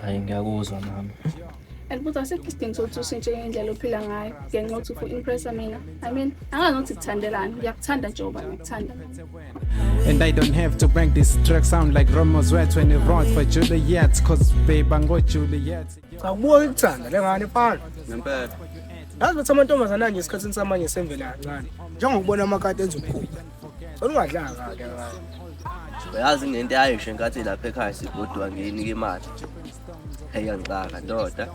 Hayi ngiyakuzwa mama. And but asekho isidingo sokuthi ushintshe indlela ophila ngayo ngenxa yokuthi uku-impressa mina. I mean, angazi kuthandelani, ngiyakuthanda njengoba ngikuthanda. And I don't have to bring this track sound like Romeo's words when he wrote for Juliet, cause babe I Juliet. Akubuka ukuthanda lengane phana. Ngempela. Yazi bathi amantombazana nje esikhathini samanje semvela kancane. Njengokubona amakati enza ukukhupha. Solungadlanga kahle kahle. Uyazi ngento ayisho enkathi lapha ekhaya sibodwa ngiyinika imali. Hey ngicaka ndoda.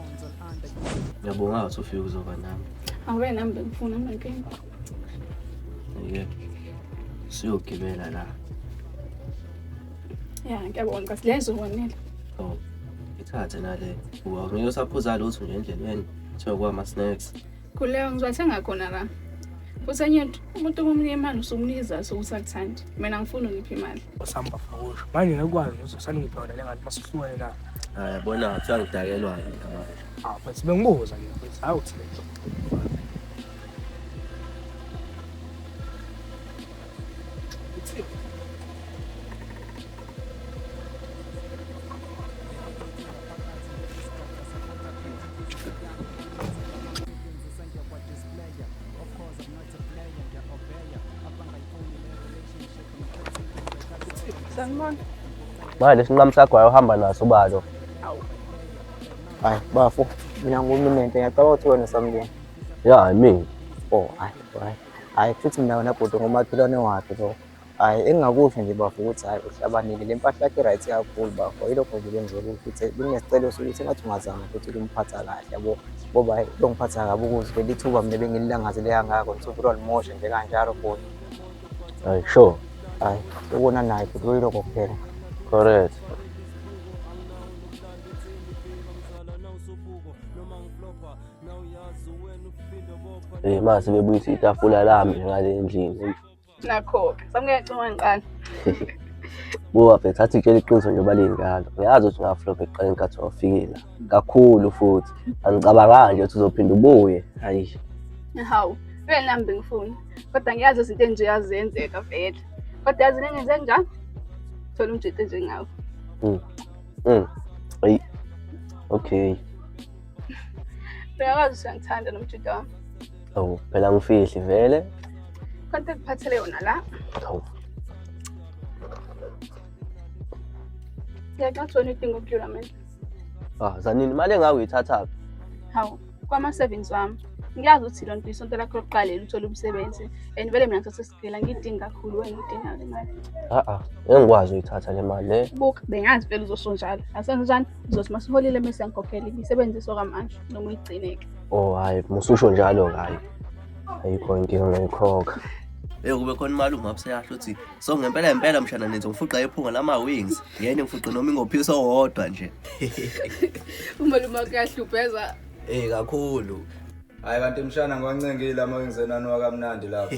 Ngiyabonga ukuthi ufike uzoba nami. Awube nami bengifuna amankinga. Yebo. Siyogibela la. Ya, ngiyabonga kasi lezo wanele. Oh. Ithathe nale. Uba ngeke usaphuza lutho nje endleleni. Thokwa ama snacks. Kuleyo ngizwathenga khona la. Usanyethu, umuntu omnye imali usumniza sokusakuthandi. Mina ngifuna uniphi imali. Usamba fawusho. Manje ngikwazi uzosana ngibona lengane masihlukene na. Hayi bona kuthiwa ngidakelwa yini manje. But bengibuza nje ukuthi hawu thina. Sanibona. Manje lesinqamu sakho wayehamba naso balo. Hayi bafo mina nguminente ngiyacabanga ukuthi wena samlini. Yeah, I mean. Oh hayi futhi mina wena bhuti ngomakhelwane wakhe lo. Hayi engingakusho nje bafo ukuthi hayi uhlabanile le mpahla yakhe right kakhulu bafo yilokho nje bengizolo ukuthi benginesicelo sokuthi ngathi ungazama ukuthi umphatha kahle yabo ngoba hayi longiphatha kabi ukuthi lithuba mina bengililangazelele kangako ngithuba ulimoshe nje kanjalo bhuti. Hayi sure. Hayi ubona naye futhi yilokho kuphela. Correct. Mase bebuyisa itafula lami ngale endlini. Nakho-ke, samngiyacuma ngiqala. Buwa phela thatha itshela iqiniso nje balingalo. Ngiyazi ukuthi ngaflopha eqaleni kathi wafikela. Kakhulu futhi. Angicabanga nje ukuthi uzophinda ubuye. Hayi. Hawu, vele nami bengifuna. Kodwa ngiyazi izinto enje yazenzeka vele. Kodwa yazi nengenze njani? Thola umjete njengawo. Hayi. Okay. Uyakwazi ukuthi ngithanda nomjete wami. Oh, phela ngifihli vele. Konke kuphathele yona la. Oh. Ngiyaqathona idingo kuyona mina. Zanini imali engawe uyithatha. Hawu, kwama-savings wami. Ngiyazi ukuthi lonto isonto lakho lokuqalela uthola umsebenzi. And vele mina ngisasesigcila ngidinga kakhulu wena udinga le mali. Engikwazi uyithatha le mali le. Buka, bengazi vele uzosho njalo. Asenze njani? Uzothi masiholile mase ngikhokhela ibisebenziswa kamanje noma uyigcineke. Oh hayi, mususho njalo hayi. Ayikho inkinga ngayikhokha. Kube khona imali ungapseyahlo uthi so ngempela mshana nenze ngifuqa ephunga lama wings. Yena ngifuqa noma ingophiso owodwa nje. Umalume kuyahlubheza. Kakhulu. Hayi kanti mshana ngwancengile ama wings enani wakamnandi lapho.